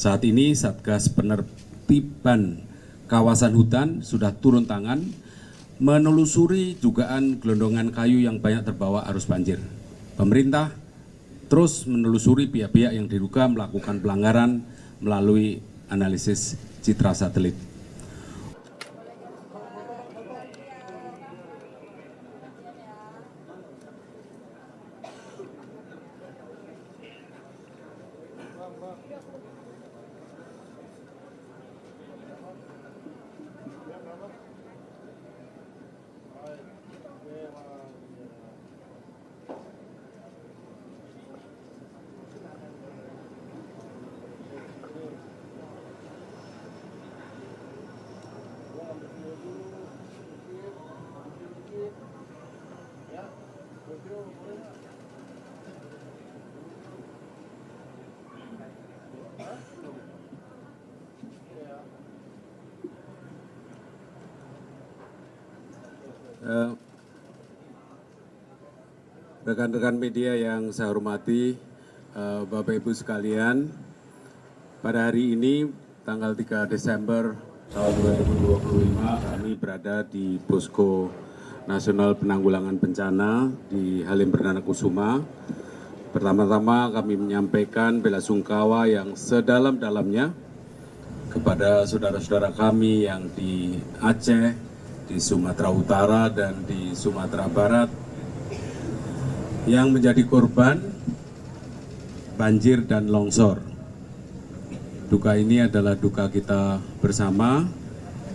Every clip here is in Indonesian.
Saat ini Satgas Penertiban Kawasan Hutan sudah turun tangan menelusuri dugaan gelondongan kayu yang banyak terbawa arus banjir. Pemerintah terus menelusuri pihak-pihak yang diduga melakukan pelanggaran melalui analisis citra satelit. Rekan-rekan media yang saya hormati, Bapak Ibu sekalian, pada hari ini tanggal 3 Desember tahun 2025 kami berada di Posko Nasional Penanggulangan Bencana di Halim Perdana Kusuma. Pertama-tama kami menyampaikan bela sungkawa yang sedalam-dalamnya kepada saudara-saudara kami yang di Aceh, di Sumatera Utara dan di Sumatera Barat yang menjadi korban banjir dan longsor. Duka ini adalah duka kita bersama,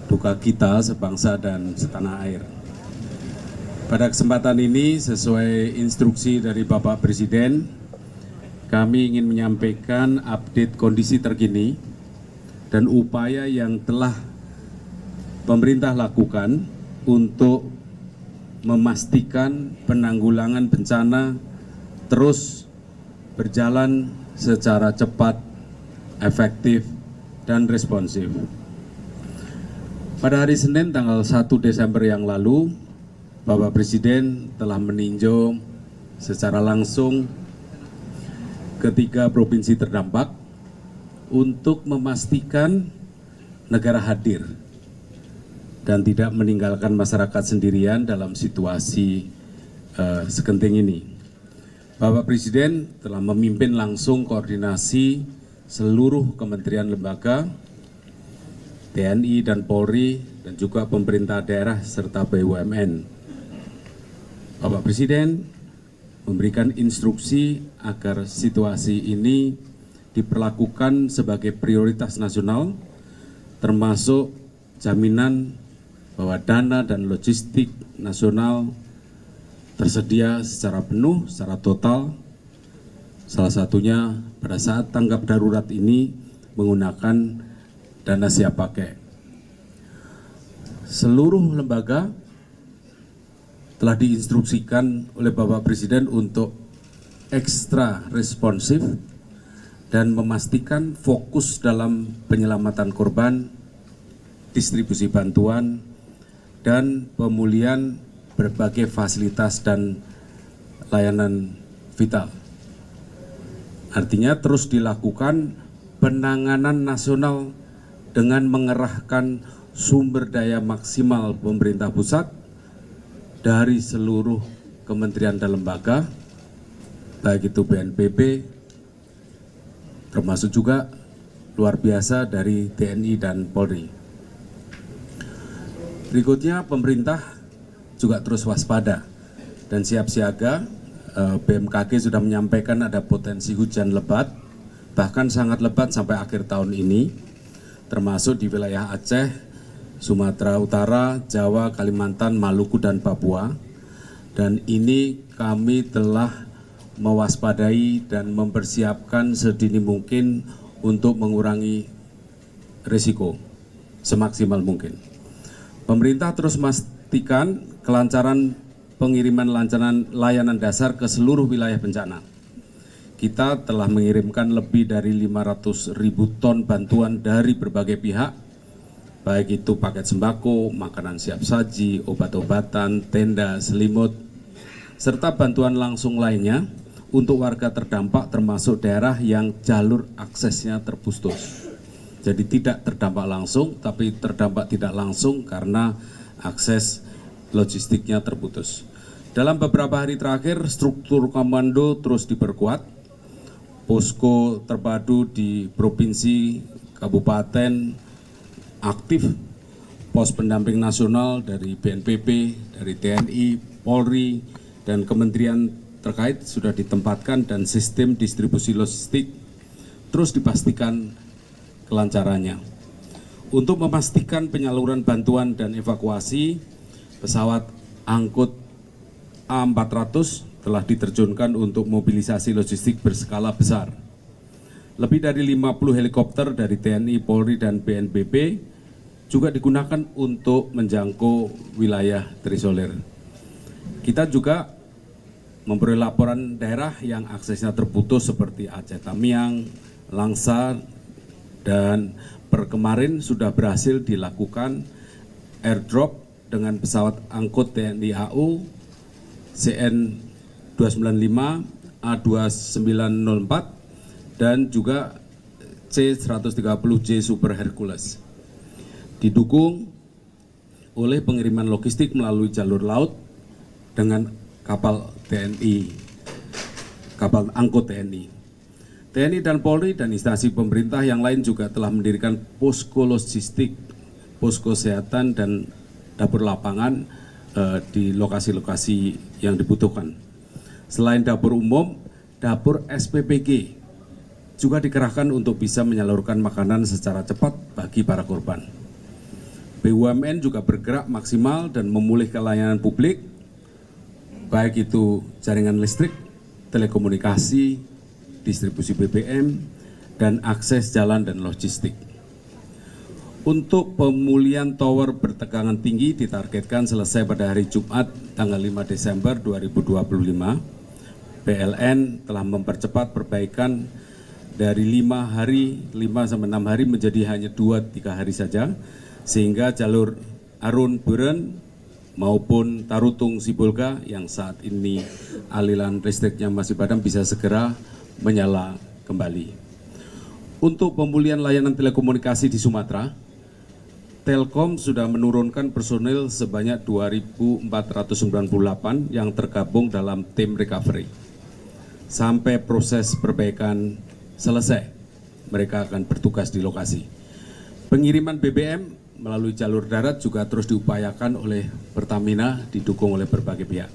duka kita sebangsa dan setanah air. Pada kesempatan ini, sesuai instruksi dari Bapak Presiden, kami ingin menyampaikan update kondisi terkini dan upaya yang telah pemerintah lakukan untuk memastikan penanggulangan bencana terus berjalan secara cepat, efektif, dan responsif. Pada hari Senin tanggal 1 Desember yang lalu, Bapak Presiden telah meninjau secara langsung ketiga provinsi terdampak untuk memastikan negara hadir dan tidak meninggalkan masyarakat sendirian dalam situasi segenting ini. Bapak Presiden telah memimpin langsung koordinasi seluruh kementerian lembaga, TNI dan Polri, dan juga pemerintah daerah serta BUMN. Bapak Presiden memberikan instruksi agar situasi ini diperlakukan sebagai prioritas nasional, termasuk jaminan bahwa dana dan logistik nasional tersedia secara penuh, secara total. Salah satunya pada saat tanggap darurat ini menggunakan dana siap pakai. Seluruh lembaga telah diinstruksikan oleh Bapak Presiden untuk ekstra responsif dan memastikan fokus dalam penyelamatan korban, distribusi bantuan, dan pemulihan berbagai fasilitas dan layanan vital. Artinya terus dilakukan penanganan nasional dengan mengerahkan sumber daya maksimal pemerintah pusat dari seluruh kementerian dan lembaga, baik itu BNPB, termasuk juga luar biasa dari TNI dan Polri. Berikutnya, pemerintah juga terus waspada dan siap siaga. BMKG sudah menyampaikan ada potensi hujan lebat, bahkan sangat lebat sampai akhir tahun ini, termasuk di wilayah Aceh, Sumatera Utara, Jawa, Kalimantan, Maluku, dan Papua. Dan ini kami telah mewaspadai dan mempersiapkan sedini mungkin untuk mengurangi risiko semaksimal mungkin. Pemerintah terus memastikan kelancaran pengiriman layanan dasar ke seluruh wilayah bencana. Kita telah mengirimkan lebih dari 500.000 ton bantuan dari berbagai pihak, baik itu paket sembako, makanan siap saji, obat-obatan, tenda, selimut, serta bantuan langsung lainnya untuk warga terdampak termasuk daerah yang jalur aksesnya terputus. Jadi tidak terdampak langsung, tapi terdampak tidak langsung karena akses logistiknya terputus. Dalam beberapa hari terakhir, struktur komando terus diperkuat. Posko terpadu di provinsi, kabupaten aktif, pos pendamping nasional dari BNPB, dari TNI, Polri, dan kementerian terkait sudah ditempatkan dan sistem distribusi logistik terus dipastikan kelancarannya. Untuk memastikan penyaluran bantuan dan evakuasi, pesawat angkut A400 telah diterjunkan untuk mobilisasi logistik berskala besar. Lebih dari 50 helikopter dari TNI, Polri, dan BNPB juga digunakan untuk menjangkau wilayah terisolir. Kita juga memperoleh laporan daerah yang aksesnya terputus seperti Aceh Tamiang, Langsa, dan per kemarin sudah berhasil dilakukan airdrop dengan pesawat angkut TNI AU CN 295, A2904, dan juga C130J Super Hercules. Didukung oleh pengiriman logistik melalui jalur laut dengan kapal TNI, kapal angkut TNI. TNI dan Polri dan instansi pemerintah yang lain juga telah mendirikan posko logistik, posko kesehatan, dan dapur lapangan di lokasi-lokasi yang dibutuhkan. Selain dapur umum, dapur SPPG juga dikerahkan untuk bisa menyalurkan makanan secara cepat bagi para korban. BUMN juga bergerak maksimal dan memulihkan layanan publik, baik itu jaringan listrik, telekomunikasi, distribusi BBM, dan akses jalan dan logistik. Untuk pemulihan tower bertegangan tinggi ditargetkan selesai pada hari Jumat tanggal 5 Desember 2025. PLN telah mempercepat perbaikan dari 5 sampai 6 hari menjadi hanya 2-3 hari saja, sehingga jalur Arun Buren maupun Tarutung Sibolga yang saat ini aliran listriknya masih padam bisa segera menyala kembali. Untuk pemulihan layanan telekomunikasi di Sumatera, Telkom sudah menurunkan personil sebanyak 2.498 yang tergabung dalam tim recovery. Sampai proses perbaikan selesai, mereka akan bertugas di lokasi. Pengiriman BBM melalui jalur darat juga terus diupayakan oleh Pertamina, didukung oleh berbagai pihak.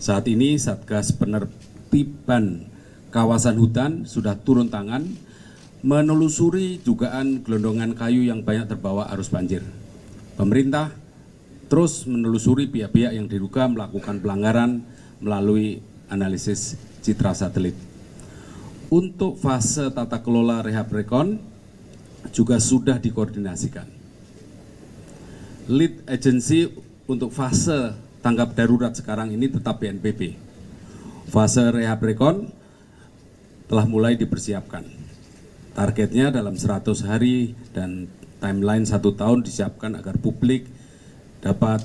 Saat ini Satgas Penertiban Kawasan Hutan sudah turun tangan menelusuri dugaan gelondongan kayu yang banyak terbawa arus banjir. Pemerintah terus menelusuri pihak-pihak yang diduga melakukan pelanggaran melalui analisis citra satelit. Untuk fase tata kelola rehab rekon juga sudah dikoordinasikan. Lead agency untuk fase tanggap darurat sekarang ini tetap BNPB. Fase rehab rekon telah mulai dipersiapkan. Targetnya dalam 100 hari dan timeline 1 tahun disiapkan agar publik dapat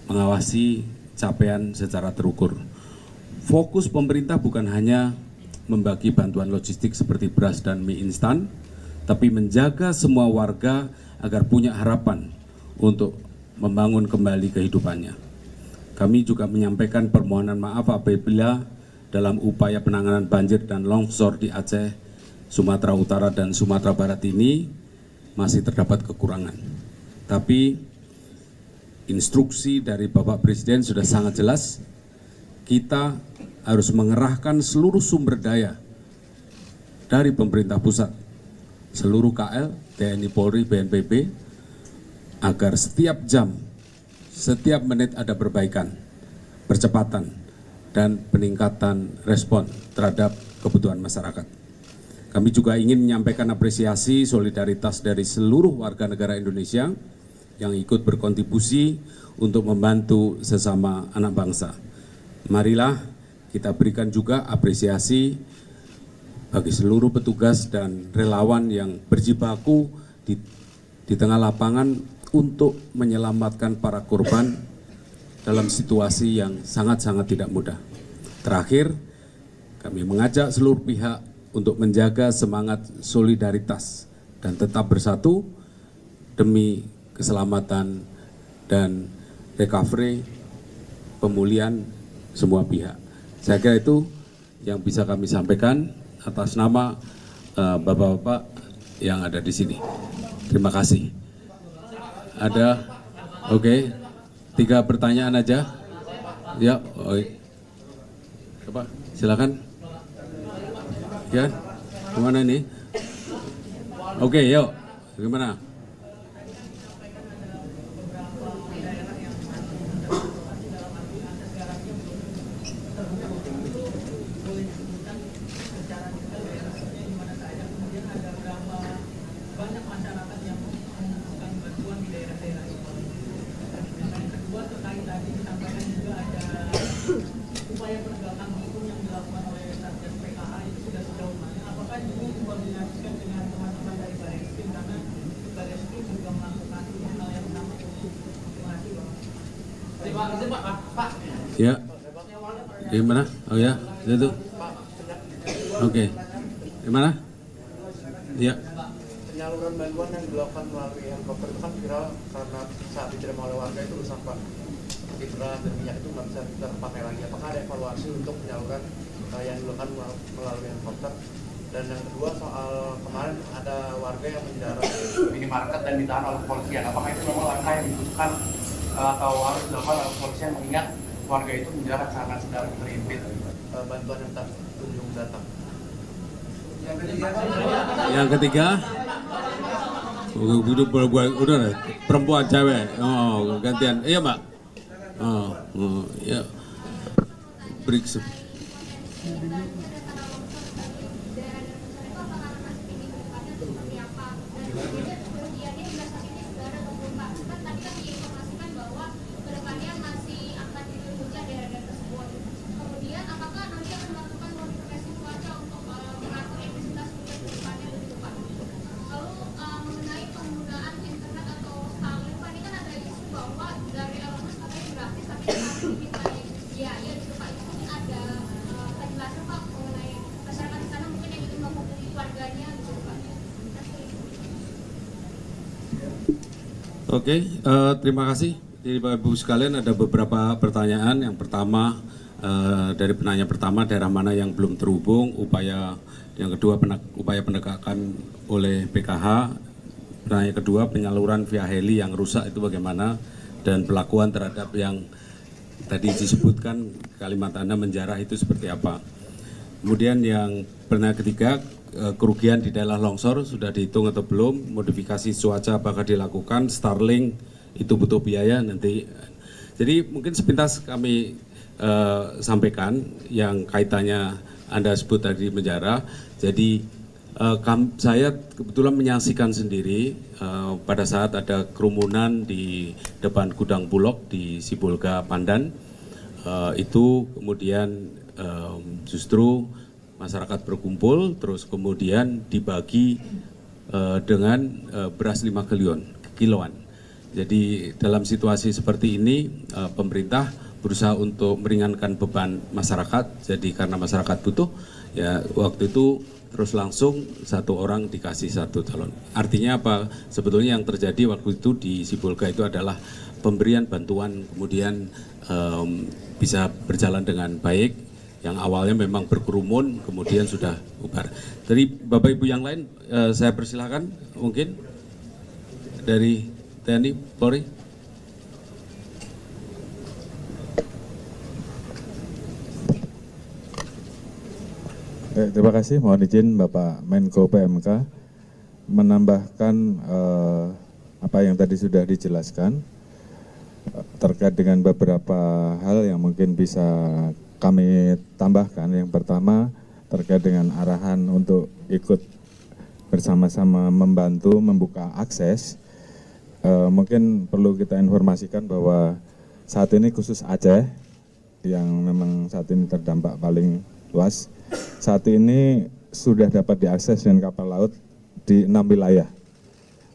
mengawasi capaian secara terukur. Fokus pemerintah bukan hanya membagi bantuan logistik seperti beras dan mie instan, tapi menjaga semua warga agar punya harapan untuk membangun kembali kehidupannya. Kami juga menyampaikan permohonan maaf apabila dalam upaya penanganan banjir dan longsor di Aceh, Sumatera Utara, dan Sumatera Barat ini masih terdapat kekurangan. Tapi instruksi dari Bapak Presiden sudah sangat jelas, kita harus mengerahkan seluruh sumber daya dari pemerintah pusat, seluruh KL, TNI, Polri, BNPB, agar setiap jam, setiap menit ada perbaikan, percepatan, dan peningkatan respon terhadap kebutuhan masyarakat. Kami juga ingin menyampaikan apresiasi solidaritas dari seluruh warga negara Indonesia yang ikut berkontribusi untuk membantu sesama anak bangsa. Marilah kita berikan juga apresiasi bagi seluruh petugas dan relawan yang berjibaku di tengah lapangan untuk menyelamatkan para korban dalam situasi yang sangat-sangat tidak mudah. Terakhir, Kami mengajak seluruh pihak untuk menjaga semangat solidaritas dan tetap bersatu demi keselamatan dan recovery pemulihan semua pihak. Saya kira itu yang bisa kami sampaikan atas nama bapak-bapak yang ada di sini. Terima kasih. Ada, oke, 3 pertanyaan aja. Ya, coba silakan. Ya, kemana ini? Oke, yuk, gimana? Ya, gimana? Oh ya, itu. Oke, gimana? Ya. Penyaluran bantuan yang dilakukan melalui helikopter itu kan viral karena saat diterima oleh warga itu rusak Pak. Beras dan minyak itu nggak bisa terpakai lagi. Apakah ada evaluasi untuk penyaluran yang dilakukan melalui helikopter? Dan yang kedua soal kemarin ada warga yang menjarah minimarket dan ditahan oleh kepolisian. Apakah itu memang langkah yang dibutuhkan atau harus dilakukan oleh kepolisian mengingat warga itu menjarah karena sedang terhimpit bantuan yang tak kunjung datang? Yang ketiga, udah perempuan cewek, oh gantian, iya Mbak, ya, break. Oke, terima kasih. Jadi Bapak Ibu sekalian ada beberapa pertanyaan. Yang pertama dari penanya pertama, daerah mana yang belum terhubung, yang kedua upaya penegakan oleh PKH, pertanyaan kedua penyaluran via heli yang rusak itu bagaimana, dan pelakuan terhadap yang tadi disebutkan kalimat Anda menjarah itu seperti apa. Kemudian yang pertanyaan ketiga, kerugian di daerah longsor sudah dihitung atau belum, modifikasi cuaca apakah dilakukan, Starlink itu butuh biaya nanti. Jadi mungkin sepintas kami sampaikan yang kaitannya Anda sebut tadi menjarah. Jadi saya kebetulan menyaksikan sendiri pada saat ada kerumunan di depan gudang Bulog di Sibolga, Pandan. Itu kemudian justru masyarakat berkumpul, terus kemudian dibagi dengan beras 5 kiloan. Jadi dalam situasi seperti ini, pemerintah berusaha untuk meringankan beban masyarakat. Jadi karena masyarakat butuh, ya waktu itu terus langsung 1 orang dikasih 1 galon. Artinya apa? Sebetulnya yang terjadi waktu itu di Sibolga itu adalah pemberian bantuan kemudian bisa berjalan dengan baik. Yang awalnya memang berkerumun, kemudian sudah bubar. Dari Bapak Ibu yang lain, saya persilahkan mungkin dari TNI, Polri. Terima kasih, mohon izin Bapak Menko PMK menambahkan apa yang tadi sudah dijelaskan terkait dengan beberapa hal yang mungkin bisa kami tambahkan. Yang pertama terkait dengan arahan untuk ikut bersama-sama membantu membuka akses. Mungkin perlu kita informasikan bahwa saat ini khusus Aceh yang memang saat ini terdampak paling luas, saat ini sudah dapat diakses dengan kapal laut di 6 wilayah: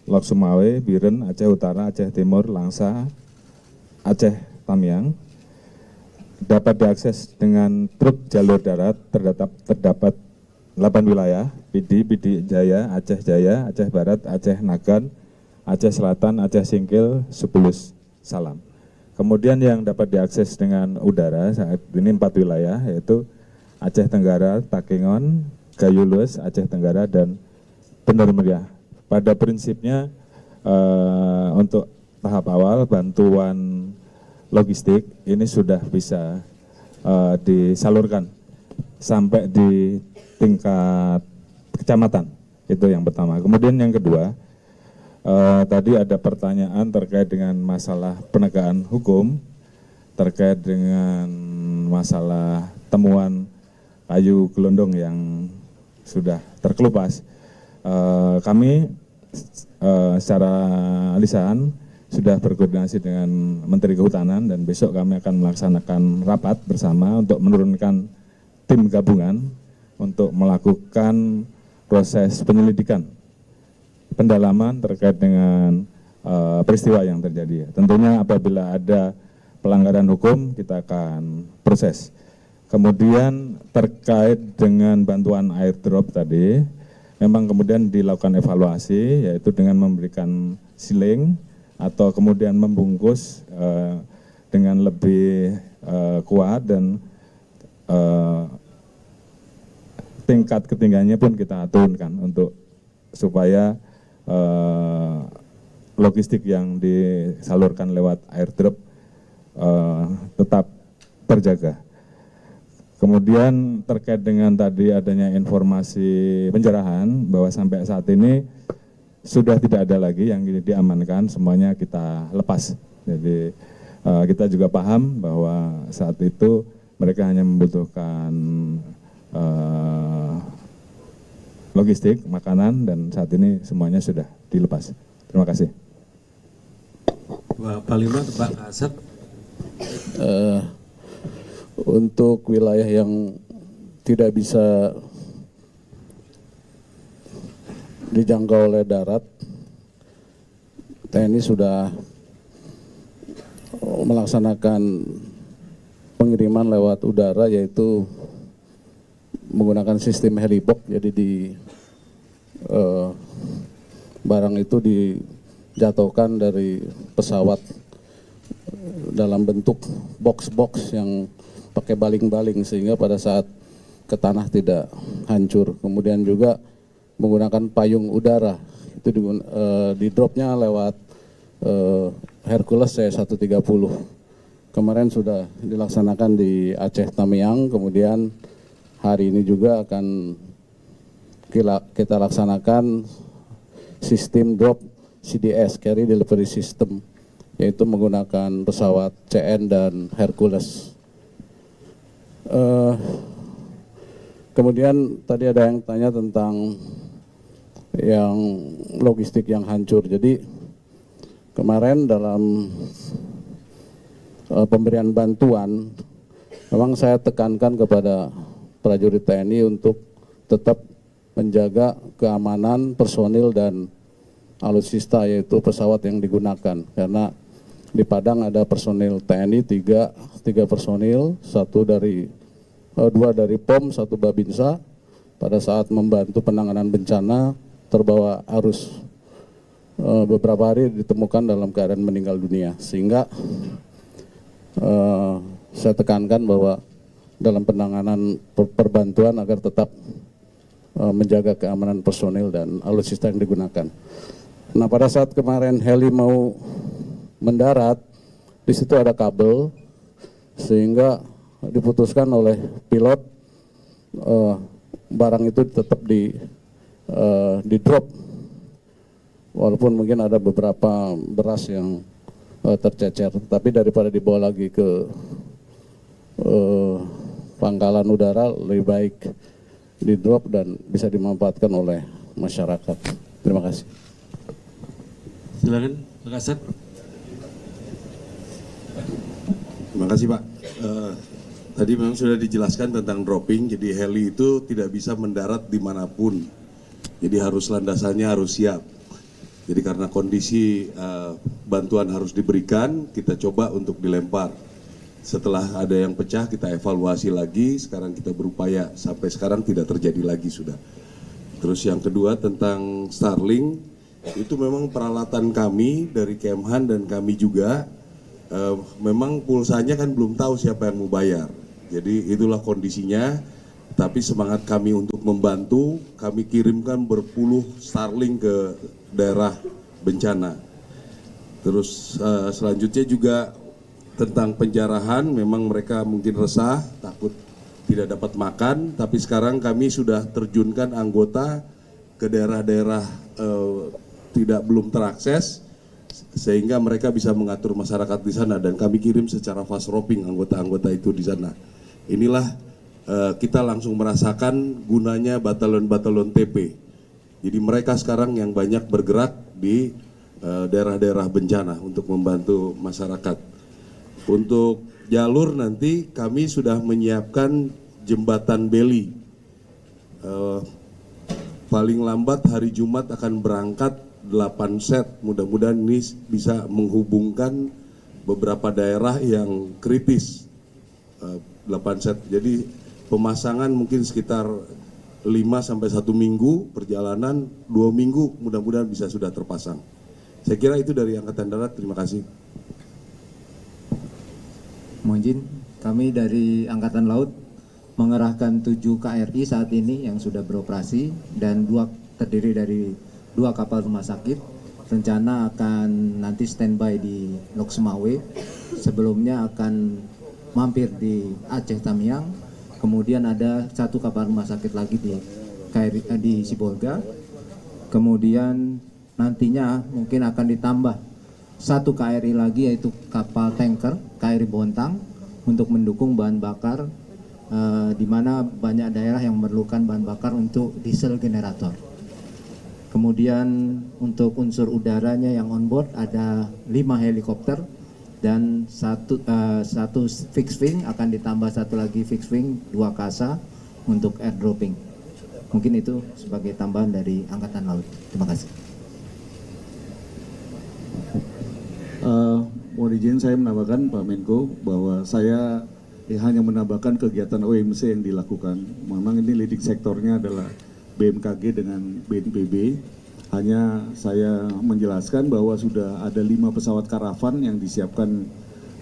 Lok Sumawe, Biren, Aceh Utara, Aceh Timur, Langsa, Aceh Tamiang. dapat diakses dengan truk jalur darat terdapat 8 wilayah, Pidi Jaya, Aceh Barat, Aceh Nagan, Aceh Selatan, Aceh Singkil, Sepulus, Salam. Kemudian yang dapat diakses dengan udara saat ini 4 wilayah, yaitu Aceh Tenggara, Takengon, Gayulus, Aceh Tenggara, dan Bener Meriah. Pada prinsipnya untuk tahap awal bantuan logistik ini sudah bisa disalurkan sampai di tingkat kecamatan, itu yang pertama. Kemudian yang kedua, tadi ada pertanyaan terkait dengan masalah penegakan hukum, terkait dengan masalah temuan kayu gelondong yang sudah terkelupas. Kami secara lisan sudah berkoordinasi dengan Menteri Kehutanan dan besok kami akan melaksanakan rapat bersama untuk menurunkan tim gabungan untuk melakukan proses penyelidikan, pendalaman terkait dengan peristiwa yang terjadi. Tentunya apabila ada pelanggaran hukum kita akan proses. Kemudian terkait dengan bantuan airdrop tadi, memang kemudian dilakukan evaluasi, yaitu dengan memberikan siling atau kemudian membungkus dengan lebih kuat, dan tingkat ketinggiannya pun kita turunkan untuk supaya logistik yang disalurkan lewat airdrop tetap terjaga. Kemudian terkait dengan tadi adanya informasi penjarahan bahwa sampai saat ini sudah tidak ada lagi yang diamankan, semuanya kita lepas. Jadi kita juga paham bahwa saat itu mereka hanya membutuhkan logistik, makanan, dan saat ini semuanya sudah dilepas. Terima kasih. Pak Panglima, Pak Kasat. Untuk wilayah yang tidak bisa dijangkau oleh darat, TNI sudah melaksanakan pengiriman lewat udara, yaitu menggunakan sistem helibox. Jadi barang itu dijatuhkan dari pesawat dalam bentuk box-box yang pakai baling-baling sehingga pada saat ke tanah tidak hancur. Kemudian juga menggunakan payung udara, itu di dropnya lewat Hercules C-130. Kemarin sudah dilaksanakan di Aceh Tamiang, kemudian hari ini juga akan kita laksanakan sistem drop CDS, Carry Delivery System, yaitu menggunakan pesawat CN dan Hercules. Kemudian tadi ada yang tanya tentang yang logistik yang hancur. Jadi kemarin dalam pemberian bantuan, memang saya tekankan kepada prajurit TNI untuk tetap menjaga keamanan personil dan alutsista, yaitu pesawat yang digunakan. Karena di Padang ada personil TNI tiga personil, dua dari POM, satu Babinsa. Pada saat membantu penanganan bencana terbawa arus, beberapa hari ditemukan dalam keadaan meninggal dunia. Sehingga saya tekankan bahwa dalam penanganan perbantuan agar tetap menjaga keamanan personil dan alutsista yang digunakan. Nah, pada saat kemarin heli mau mendarat, di situ ada kabel, sehingga diputuskan oleh pilot barang itu tetap di drop, walaupun mungkin ada beberapa beras yang tercecer, tapi daripada dibawa lagi ke pangkalan udara, lebih baik di drop dan bisa dimanfaatkan oleh masyarakat. Terima kasih. Silakan, Pak Kasat. Terima kasih, Pak. Tadi memang sudah dijelaskan tentang dropping, jadi heli itu tidak bisa mendarat dimanapun. Jadi harus landasannya harus siap. Jadi karena kondisi bantuan harus diberikan, kita coba untuk dilempar. Setelah ada yang pecah kita evaluasi lagi, sekarang kita berupaya sampai sekarang tidak terjadi lagi sudah. Terus yang kedua tentang Starlink, itu memang peralatan kami dari Kemhan dan kami juga memang pulsanya kan belum tahu siapa yang mau bayar. Jadi itulah kondisinya, tapi semangat kami untuk membantu, kami kirimkan berpuluh Starlink ke daerah bencana. Terus selanjutnya juga tentang penjarahan, memang mereka mungkin resah, takut tidak dapat makan, tapi sekarang kami sudah terjunkan anggota ke daerah-daerah belum terakses, sehingga mereka bisa mengatur masyarakat di sana dan kami kirim secara fast roping anggota-anggota itu di sana. Inilah kita langsung merasakan gunanya batalon-batalon TP. Jadi mereka sekarang yang banyak bergerak di daerah-daerah bencana untuk membantu masyarakat. Untuk jalur nanti kami sudah menyiapkan jembatan Beli. Paling lambat hari Jumat akan berangkat 8 set. Mudah-mudahan ini bisa menghubungkan beberapa daerah yang kritis. 8 set. Jadi pemasangan mungkin sekitar 5 sampai 1 minggu perjalanan, 2 minggu mudah-mudahan bisa sudah terpasang. Saya kira itu dari Angkatan Darat. Terima kasih. Mohon izin, kami dari Angkatan Laut mengerahkan 7 KRI saat ini yang sudah beroperasi dan terdiri dari 2 kapal rumah sakit. Rencana akan nanti standby di Lok Semawe. Sebelumnya akan mampir di Aceh Tamiang. Kemudian ada 1 kapal rumah sakit lagi di Sibolga. Kemudian nantinya mungkin akan ditambah 1 KRI lagi, yaitu kapal tanker KRI Bontang untuk mendukung bahan bakar di mana banyak daerah yang memerlukan bahan bakar untuk diesel generator. Kemudian untuk unsur udaranya yang on board ada 5 helikopter dan satu fixed wing, akan ditambah 1 lagi fixed wing, 2 kasa untuk airdropping. Mungkin itu sebagai tambahan dari Angkatan Laut. Terima kasih. Mohon izin saya menambahkan Pak Menko bahwa saya hanya menambahkan kegiatan OMC yang dilakukan. Memang ini leading sektornya adalah BMKG dengan BNPB. Hanya saya menjelaskan bahwa sudah ada 5 pesawat karavan yang disiapkan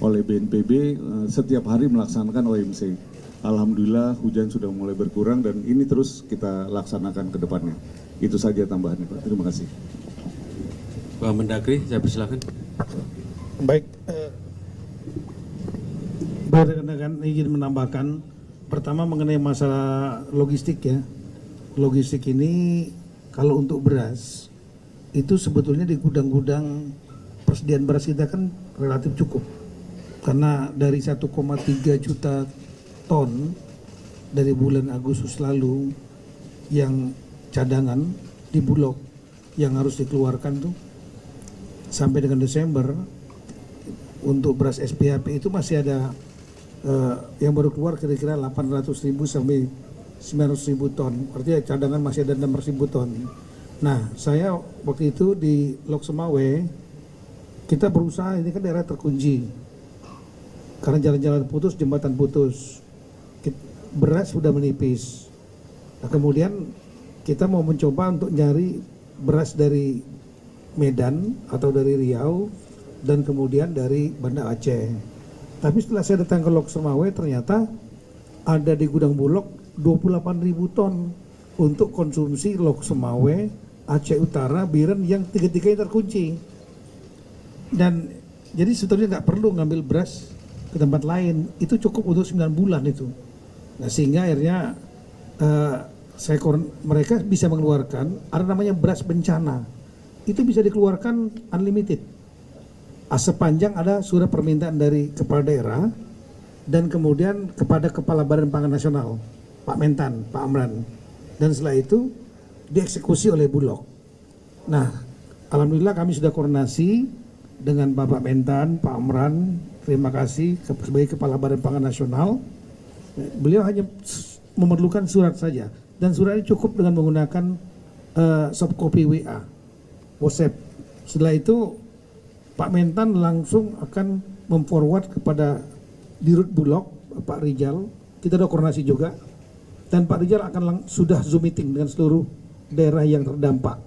oleh BNPB setiap hari melaksanakan OMC. Alhamdulillah hujan sudah mulai berkurang dan ini terus kita laksanakan ke depannya. Itu saja tambahannya Pak. Terima kasih. Pak Mendagri, saya persilakan. Baik, rekan-rekan izin menambahkan, pertama mengenai masalah logistik ya. Logistik ini kalau untuk beras, itu sebetulnya di gudang-gudang persediaan beras kita kan relatif cukup. Karena dari 1,3 juta ton dari bulan Agustus lalu yang cadangan di Bulog yang harus dikeluarkan tuh sampai dengan Desember untuk beras SPHP itu masih ada yang baru keluar kira-kira 800.000 sampai 900.000 ton. Artinya cadangan masih ada 600.000 ton. Nah, saya waktu itu di Lok Semawe kita berusaha, ini kan daerah terkunci karena jalan-jalan putus, jembatan putus, beras sudah menipis. Nah, kemudian kita mau mencoba untuk nyari beras dari Medan atau dari Riau dan kemudian dari Banda Aceh. Tapi setelah saya datang ke Lok Semawe ternyata ada di gudang Bulog 28.000 ton untuk konsumsi Lok Semawe, Aceh Utara, Biren yang tiga-tiganya terkunci. Dan jadi sebetulnya nggak perlu ngambil beras ke tempat lain, itu cukup untuk 9 bulan itu. Nah sehingga akhirnya mereka bisa mengeluarkan ada namanya beras bencana. Itu bisa dikeluarkan unlimited. Sepanjang ada surat permintaan dari kepala daerah dan kemudian kepada Kepala Badan Pangan Nasional, Pak Mentan, Pak Amran. Dan setelah itu dieksekusi oleh Bulog. Nah, alhamdulillah kami sudah koordinasi dengan Bapak Mentan, Pak Amran, terima kasih sebagai Kepala Badan Pangan Nasional. Beliau hanya memerlukan surat saja dan suratnya cukup dengan menggunakan soft copy WA, WhatsApp. Setelah itu Pak Mentan langsung akan memforward kepada Dirut Bulog Pak Rijal, kita ada koordinasi juga, dan Pak Rijal akan sudah Zoom meeting dengan seluruh daerah yang terdampak.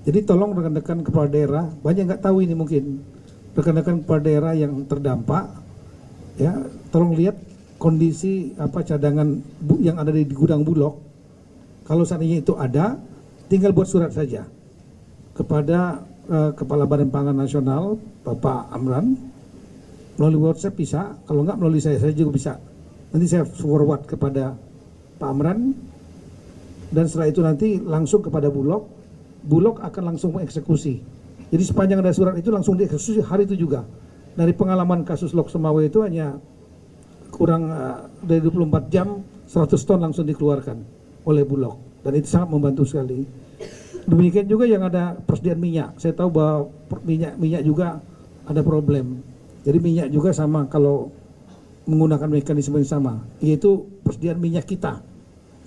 Jadi tolong rekan-rekan kepala daerah, banyak nggak tahu ini mungkin, rekan-rekan kepala daerah yang terdampak, ya tolong lihat kondisi cadangan yang ada di gudang Bulog. Kalau seandainya itu ada, tinggal buat surat saja kepada Kepala Badan Pangan Nasional Bapak Amran, melalui WhatsApp bisa, kalau enggak melalui saya juga bisa. Nanti saya forward kepada Pak Amran, dan setelah itu nanti langsung kepada Bulog. Bulog akan langsung mengeksekusi. Jadi sepanjang ada surat itu langsung dieksekusi hari itu juga. Dari pengalaman kasus Lok Semawe itu hanya kurang dari 24 jam 100 ton langsung dikeluarkan oleh Bulog, dan itu sangat membantu sekali. Demikian juga yang ada persediaan minyak. Saya tahu bahwa minyak juga ada problem. Jadi minyak juga sama kalau menggunakan mekanisme yang sama, yaitu persediaan minyak kita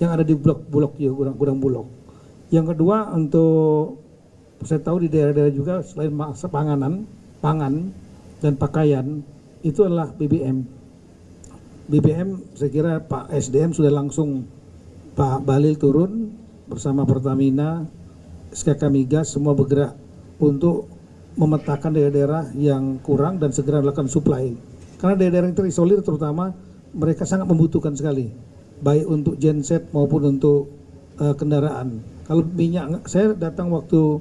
yang ada di Bulog ya, gudang Bulog. Yang kedua, untuk saya tahu di daerah-daerah juga selain pangan dan pakaian, itu adalah BBM. BBM saya kira Pak SDM sudah langsung, Pak Balil turun bersama Pertamina, SKK Migas, semua bergerak untuk memetakan daerah-daerah yang kurang dan segera melakukan supply. Karena daerah-daerah yang terisolir terutama mereka sangat membutuhkan sekali, baik untuk genset maupun untuk kendaraan. Kalau minyak, saya datang waktu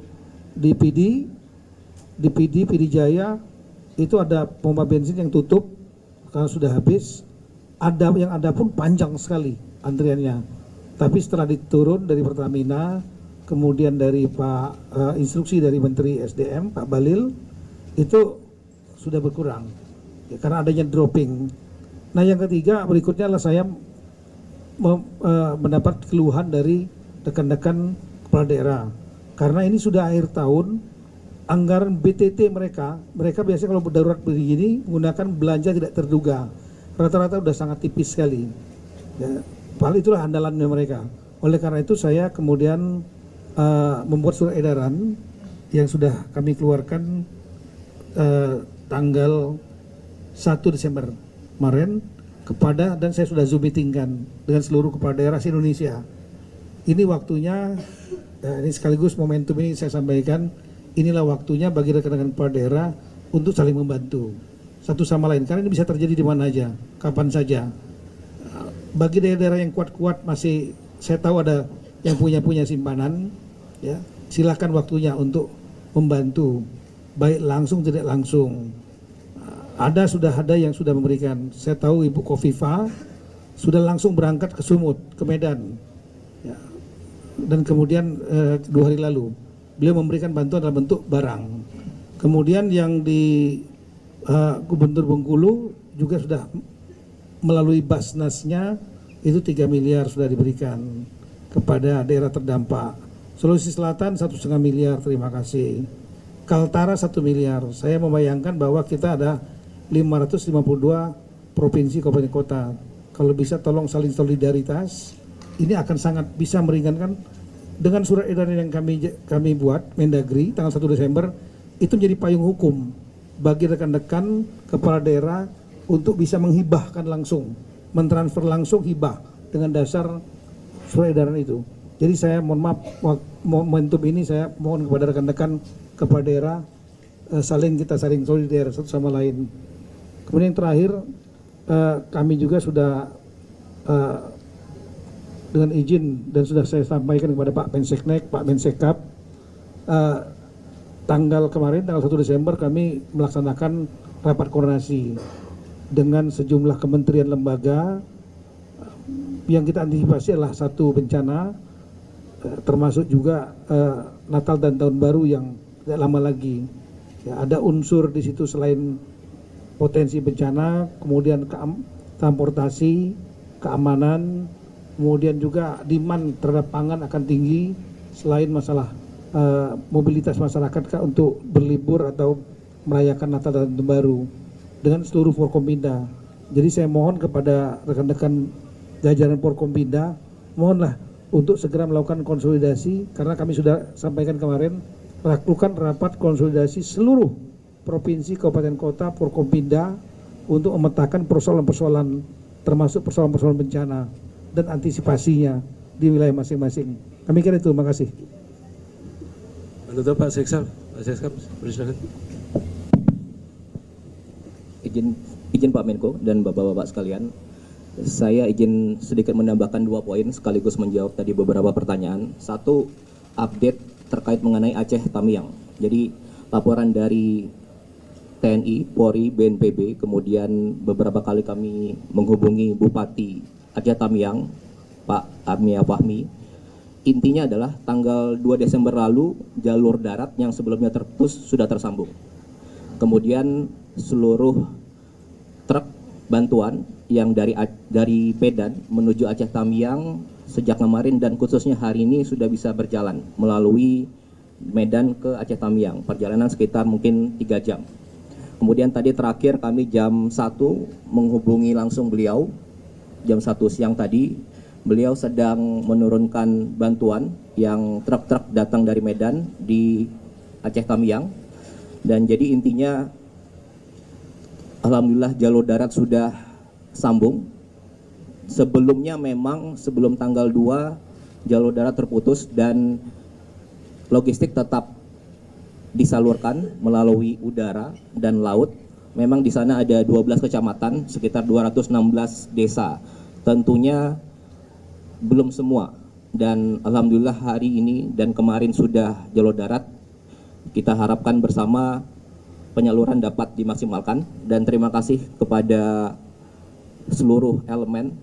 di PD Jaya, itu ada pompa bensin yang tutup karena sudah habis. Yang ada pun panjang sekali antriannya. Tapi setelah diturun dari Pertamina, kemudian dari instruksi dari Menteri SDM Pak Balil, itu sudah berkurang ya, karena adanya dropping. Nah yang ketiga berikutnya adalah saya mendapat keluhan dari rekan-rekan kepala daerah, karena ini sudah akhir tahun, anggaran BTT mereka biasanya kalau darurat begini menggunakan belanja tidak terduga, rata-rata sudah sangat tipis sekali ya, padahal itulah andalannya mereka. Oleh karena itu saya kemudian membuat surat edaran yang sudah kami keluarkan tanggal 1 Desember kemarin kepada, dan saya sudah Zoom meetingkan dengan seluruh kepala daerah se-Indonesia. Ini waktunya, ini sekaligus momentum ini saya sampaikan, inilah waktunya bagi rekan-rekan kepala daerah untuk saling membantu satu sama lain, karena ini bisa terjadi di mana aja, kapan saja. Bagi daerah-daerah yang kuat-kuat masih, saya tahu ada yang punya simpanan, ya silakan waktunya untuk membantu, baik langsung tidak langsung. Sudah ada yang sudah memberikan. Saya tahu Ibu Kofifa sudah langsung berangkat ke Sumut, ke Medan, ya. Dan kemudian 2 hari lalu beliau memberikan bantuan dalam bentuk barang. Kemudian yang di Gubernur Bengkulu juga sudah melalui Basnasnya itu 3 miliar sudah diberikan kepada daerah terdampak. Sulawesi Selatan 1,5 miliar, terima kasih. Kaltara 1 miliar. Saya membayangkan bahwa kita ada 552 provinsi kabupaten kota. Kalau bisa tolong saling solidaritas. Ini akan sangat bisa meringankan. Dengan surat edaran yang kami buat Mendagri tanggal 1 Desember itu menjadi payung hukum bagi rekan-rekan kepala daerah untuk bisa menghibahkan langsung, mentransfer langsung hibah dengan dasar surat edaran itu. Jadi saya mohon maaf, momentum ini saya mohon kepada rekan-rekan kepala daerah kita saling solidar satu sama lain. Kemudian yang terakhir, kami juga sudah dengan izin dan sudah saya sampaikan kepada Pak Menseknek, Pak Mensekap, kemarin tanggal 1 Desember kami melaksanakan rapat koordinasi dengan sejumlah kementerian lembaga. Yang kita antisipasi adalah satu bencana, termasuk juga Natal dan Tahun Baru yang tidak lama lagi. Ya, ada unsur di situ selain potensi bencana, kemudian transportasi, keamanan, kemudian juga demand terhadap pangan akan tinggi, selain masalah mobilitas masyarakat untuk berlibur atau merayakan Natal dan Tahun Baru dengan seluruh Forkompinda. Jadi saya mohon kepada rekan-rekan jajaran Forkompinda, mohonlah untuk segera melakukan konsolidasi, karena kami sudah sampaikan kemarin, lakukan rapat konsolidasi seluruh provinsi, kabupaten kota, Forkompinda untuk memetakan persoalan-persoalan termasuk persoalan-persoalan bencana dan antisipasinya di wilayah masing-masing. Kami kira itu, terima kasih. Menutup Pak Seksa, silakan. Izin Pak Menko dan Bapak-Bapak sekalian, saya izin sedikit menambahkan 2 poin sekaligus menjawab tadi beberapa pertanyaan. 1, update terkait mengenai Aceh Tamiang. Jadi laporan dari TNI, Polri, BNPB, kemudian beberapa kali kami menghubungi Bupati Aceh Tamiang, Pak Armia Fahmi. Intinya adalah tanggal 2 Desember lalu jalur darat yang sebelumnya terputus sudah tersambung. Kemudian seluruh truk bantuan yang dari Medan menuju Aceh Tamiang sejak kemarin dan khususnya hari ini sudah bisa berjalan melalui Medan ke Aceh Tamiang. Perjalanan sekitar mungkin 3 jam. Kemudian tadi terakhir kami jam 1 menghubungi langsung beliau, jam 1 siang tadi. Beliau sedang menurunkan bantuan yang truk-truk datang dari Medan di Aceh Tamiang. Dan jadi intinya alhamdulillah jalur darat sudah sambung. Sebelumnya memang sebelum tanggal 2 jalur darat terputus dan logistik tetap disalurkan melalui udara dan laut. Memang di sana ada 12 kecamatan, sekitar 216 desa. Tentunya belum semua. Dan alhamdulillah hari ini dan kemarin sudah jalur darat. Kita harapkan bersama penyaluran dapat dimaksimalkan dan terima kasih kepada seluruh elemen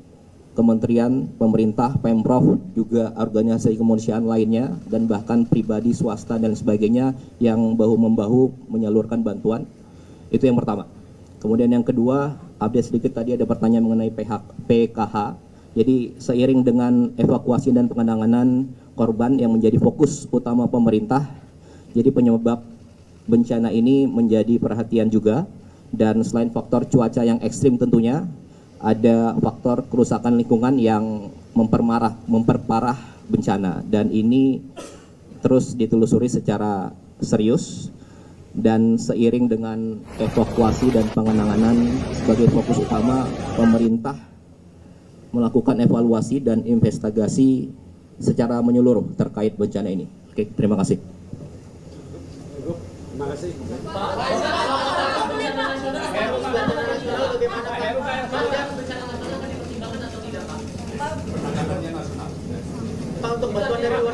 kementerian, pemerintah, Pemprov, juga organisasi kemanusiaan lainnya dan bahkan pribadi, swasta dan sebagainya yang bahu-membahu menyalurkan bantuan. Itu yang pertama. Kemudian yang kedua, update sedikit tadi ada pertanyaan mengenai PKH. Jadi seiring dengan evakuasi dan penanganan korban yang menjadi fokus utama pemerintah, jadi penyebab bencana ini menjadi perhatian juga. Dan selain faktor cuaca yang ekstrim tentunya, ada faktor kerusakan lingkungan yang memperparah bencana. Dan ini terus ditelusuri secara serius. Dan seiring dengan evakuasi dan penanganan sebagai fokus utama, pemerintah melakukan evaluasi dan investigasi secara menyeluruh terkait bencana ini. Oke, terima kasih. Terima kasih. Pak, untuk bantuan dari luar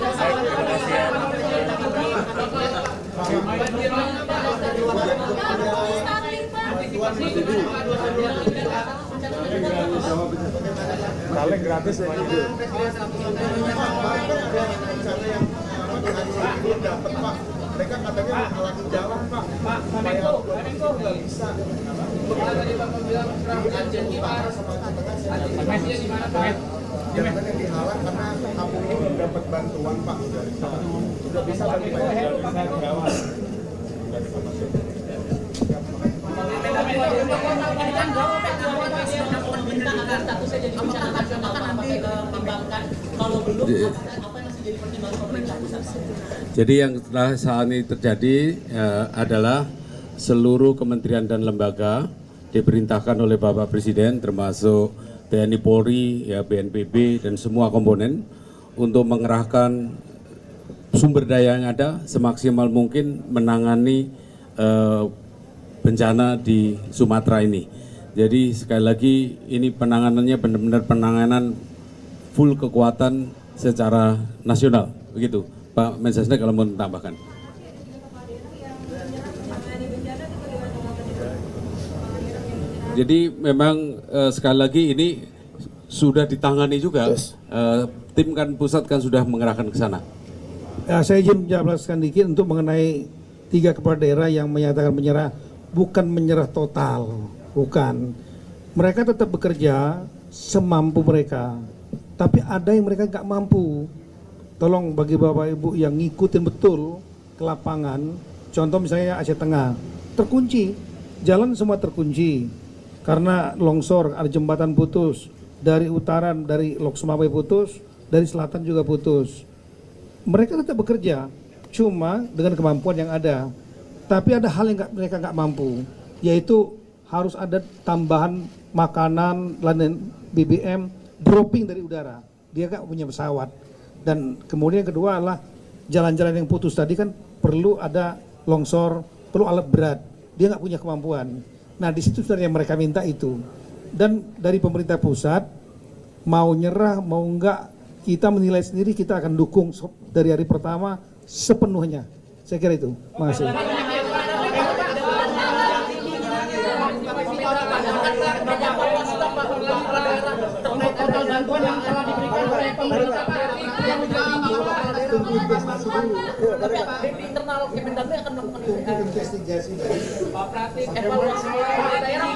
Paling gratis ya gitu. mereka katanya menghalangi jalan, Pak. Pak Menko nggak bisa. Tadi Bapak bilang di Aceh gimana sama Tengah Aceh gimana, Pak? Jangan yang dihalang karena kampung ini belum dapat bantuan, Pak. Sudah bisa bagi Jadi yang saat ini terjadi adalah seluruh kementerian dan lembaga diperintahkan oleh Bapak Presiden termasuk TNI, Polri, ya, BNPB dan semua komponen untuk mengerahkan sumber daya yang ada semaksimal mungkin menangani bencana di Sumatera ini. Jadi sekali lagi ini penanganannya benar-benar penanganan full kekuatan secara nasional, begitu. Pak Mensesnek kalau mau tambahkan. Jadi memang sekali lagi ini sudah ditangani juga. Tim kan pusat kan sudah mengerahkan ke sana. Ya, saya izin menjelaskan dikit untuk mengenai 3 kepala daerah yang menyatakan menyerah. Bukan menyerah total, bukan. Mereka tetap bekerja semampu mereka. Tapi ada yang mereka nggak mampu. Tolong bagi Bapak Ibu yang ngikutin betul ke lapangan, contoh misalnya Aceh Tengah, terkunci, jalan semua terkunci. Karena longsor, ada jembatan putus, dari utara, dari Lok Sumawai putus, dari selatan juga putus. Mereka tetap bekerja, cuma dengan kemampuan yang ada. Tapi ada hal yang mereka nggak mampu, yaitu harus ada tambahan makanan, lain BBM, dropping dari udara. Dia nggak punya pesawat. Dan kemudian yang kedua adalah jalan-jalan yang putus tadi kan perlu ada longsor, perlu alat berat. Dia nggak punya kemampuan. Nah di situ sebenarnya mereka minta itu. Dan dari pemerintah pusat mau nyerah mau enggak, kita menilai sendiri, kita akan dukung dari hari pertama sepenuhnya. Saya kira itu. Makasih. internal Kemendagri akan melakukan investigasi dari evaluasi daerah.